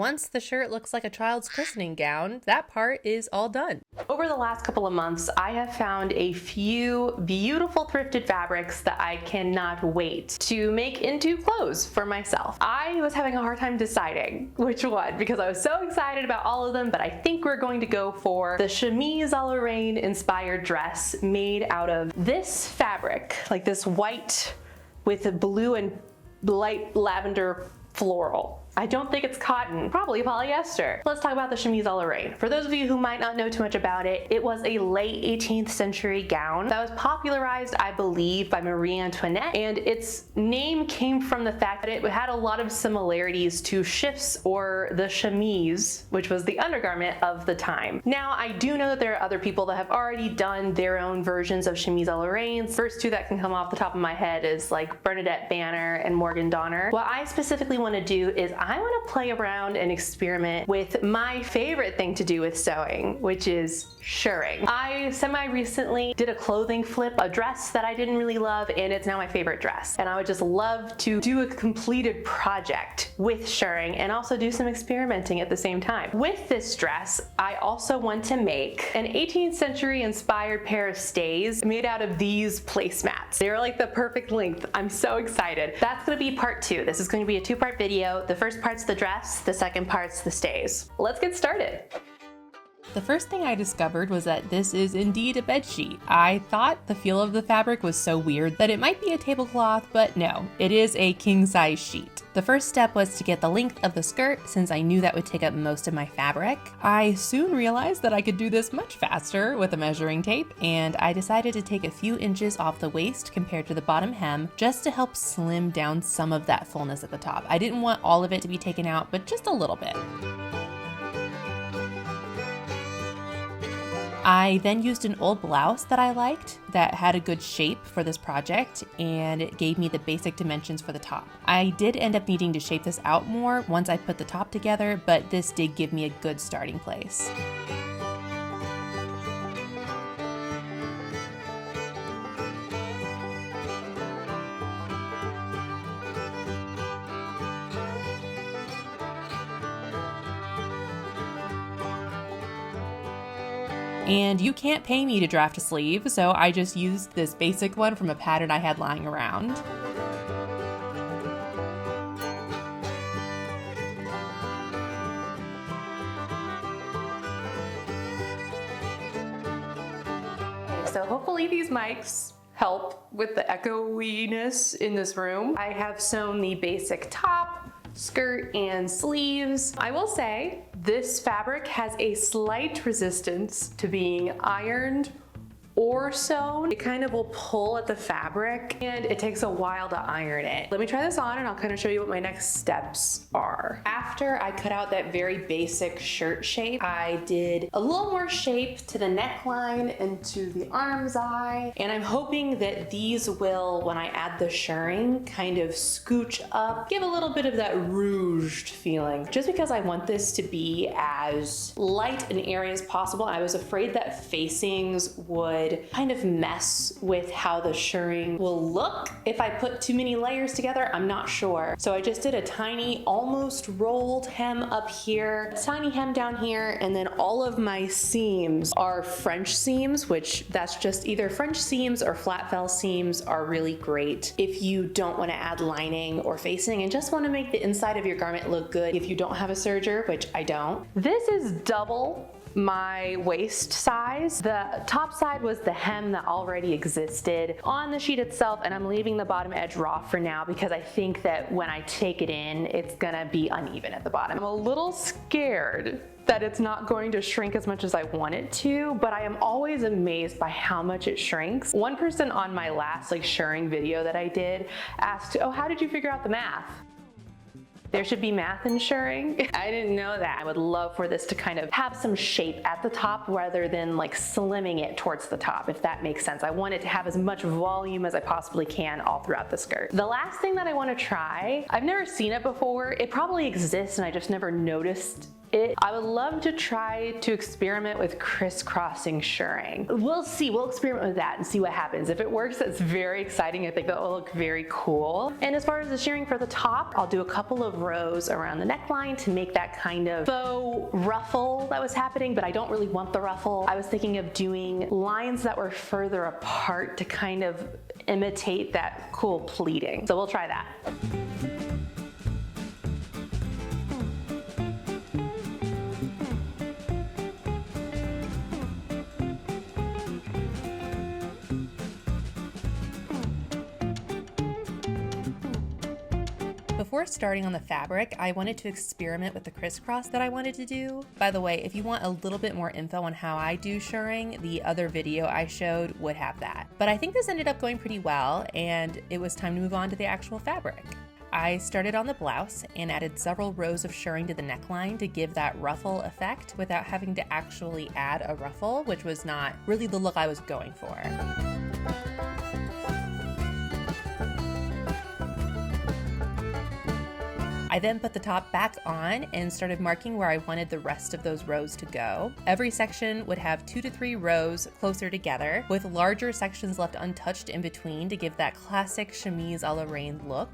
Once the shirt looks like a child's christening gown, that part is all done. Over the last couple of months, I have found a few beautiful thrifted fabrics that I cannot wait to make into clothes for myself. I was having a hard time deciding which one because I was so excited about all of them, but I think we're going to go for the Chemise a la Reine inspired dress made out of this fabric, like this white with a blue and light lavender floral. I don't think it's cotton, probably polyester. Let's talk about the Chemise a la Reine. For those of you who might not know too much about it, it was a late 18th century gown that was popularized, I believe, by Marie Antoinette, and its name came from the fact that it had a lot of similarities to chiffs or the chemise, which was the undergarment of the time. Now, I do know that there are other people that have already done their own versions of Chemise a la Reine. First two that can come off the top of my head is like Bernadette Banner and Morgan Donner. What I specifically want to do is I want to play around and experiment with my favorite thing to do with sewing, which is shirring. I semi-recently did a clothing flip, a dress that I didn't really love, and it's now my favorite dress. And I would just love to do a completed project with shirring and also do some experimenting at the same time. With this dress, I also want to make an 18th century inspired pair of stays made out of these placemats. They're like the perfect length. I'm so excited. That's going to be part two. This is going to be a two-part video. The first part's the dress, the second part's the stays. Let's get started. The first thing I discovered was that this is indeed a bedsheet. I thought the feel of the fabric was so weird that it might be a tablecloth, but no, it is a king-size sheet. The first step was to get the length of the skirt, since I knew that would take up most of my fabric. I soon realized that I could do this much faster with a measuring tape, and I decided to take a few inches off the waist compared to the bottom hem, just to help slim down some of that fullness at the top. I didn't want all of it to be taken out, but just a little bit. I then used an old blouse that I liked that had a good shape for this project, and it gave me the basic dimensions for the top. I did end up needing to shape this out more once I put the top together, but this did give me a good starting place. And you can't pay me to draft a sleeve, so I just used this basic one from a pattern I had lying around. So hopefully these mics help with the echoiness in this room. I have sewn the basic top, skirt, and sleeves. I will say this fabric has a slight resistance to being ironed or sewn. It kind of will pull at the fabric and it takes a while to iron it. Let me try this on and I'll kind of show you what my next steps are. After I cut out that very basic shirt shape, I did a little more shape to the neckline and to the arm's eye. And I'm hoping that these will, when I add the shirring, kind of scooch up, give a little bit of that rouged feeling. Just because I want this to be as light an area as possible, I was afraid that facings would kind of mess with how the shirring will look if I put too many layers together. I'm not sure. So I just did a tiny, almost rolled hem up here, a tiny hem down here, and then all of my seams are French seams, which that's just either French seams or flat fell seams are really great if you don't want to add lining or facing and just want to make the inside of your garment look good if you don't have a serger, which I don't. This is double my waist size. The top side was the hem that already existed on the sheet itself, and I'm leaving the bottom edge raw for now because I think that when I take it in, it's gonna be uneven at the bottom. I'm a little scared that it's not going to shrink as much as I want it to, but I am always amazed by how much it shrinks. One person on my last shirring video that I did asked, oh, how did you figure out the math? There should be math in shirring. I didn't know that. I would love for this to kind of have some shape at the top rather than slimming it towards the top, if that makes sense. I want it to have as much volume as I possibly can all throughout the skirt. The last thing that I want to try, I've never seen it before. It probably exists and I just never noticed it. I would love to try to experiment with crisscrossing shirring. We'll see, we'll experiment with that and see what happens. If it works, that's very exciting. I think that will look very cool. And as far as the shirring for the top, I'll do a couple of rows around the neckline to make that kind of faux ruffle that was happening, but I don't really want the ruffle. I was thinking of doing lines that were further apart to kind of imitate that cool pleating. So we'll try that. Before starting on the fabric, I wanted to experiment with the crisscross that I wanted to do. By the way, if you want a little bit more info on how I do shirring, the other video I showed would have that. But I think this ended up going pretty well, and it was time to move on to the actual fabric. I started on the blouse and added several rows of shirring to the neckline to give that ruffle effect without having to actually add a ruffle, which was not really the look I was going for. I then put the top back on and started marking where I wanted the rest of those rows to go. Every section would have 2 to 3 rows closer together, with larger sections left untouched in between to give that classic chemise a la Reine look.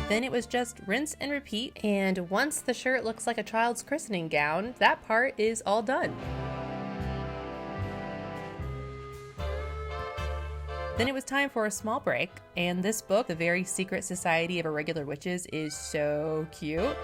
Then it was just rinse and repeat, and once the shirt looks like a child's christening gown, that part is all done. Then it was time for a small break, and this book, The Very Secret Society of Irregular Witches, is so cute.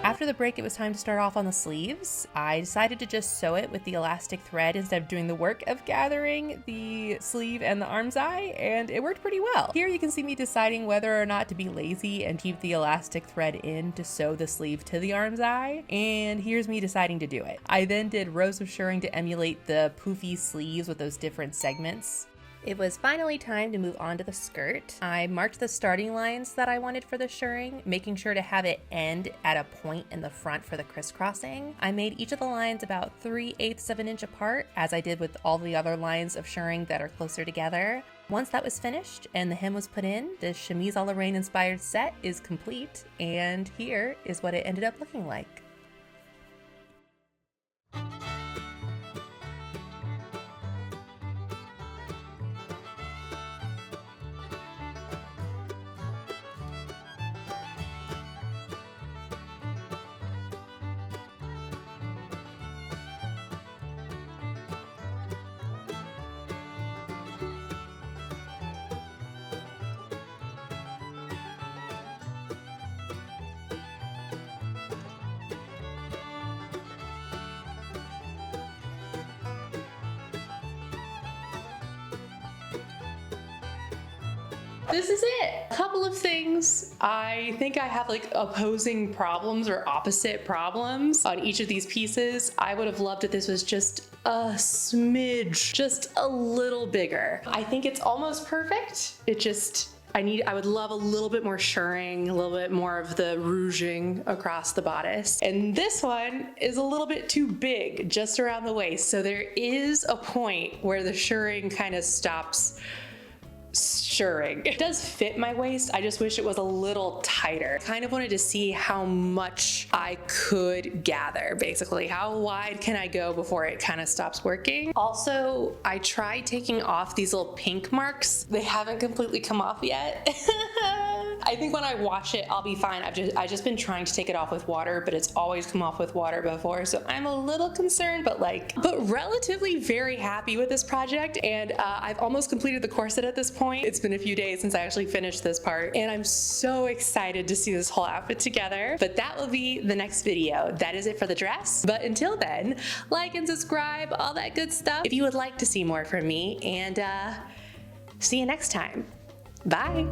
After the break, it was time to start off on the sleeves. I decided to just sew it with the elastic thread instead of doing the work of gathering the sleeve and the arm's eye, and it worked pretty well. Here you can see me deciding whether or not to be lazy and keep the elastic thread in to sew the sleeve to the arm's eye, and here's me deciding to do it. I then did rows of shirring to emulate the poofy sleeves with those different segments. It was finally time to move on to the skirt. I marked the starting lines that I wanted for the shirring, making sure to have it end at a point in the front for the crisscrossing. I made each of the lines about 3/8 of an inch apart, as I did with all the other lines of shirring that are closer together. Once that was finished and the hem was put in, the Chemise a la Reine inspired set is complete, and here is what it ended up looking like. This is it. A couple of things. I think I have like opposing problems or opposite problems on each of these pieces. I would have loved if this was just a smidge, just a little bigger. I think it's almost perfect. It just, I would love a little bit more shirring, a little bit more of the rouging across the bodice. And this one is a little bit too big, just around the waist. So there is a point where the shirring kind of stops shirring. It does fit my waist, I just wish it was a little tighter. Kind of wanted to see how much I could gather, basically. How wide can I go before it kind of stops working? Also, I tried taking off these little pink marks. They haven't completely come off yet. I think when I wash it, I'll be fine. I've just been trying to take it off with water, but it's always come off with water before, so I'm a little concerned, but relatively very happy with this project. And I've almost completed the corset at this point. It's been a few days since I actually finished this part, and I'm so excited to see this whole outfit together. But that will be the next video. That is it for the dress. But until then, like and subscribe, all that good stuff if you would like to see more from me, and see you next time. Bye.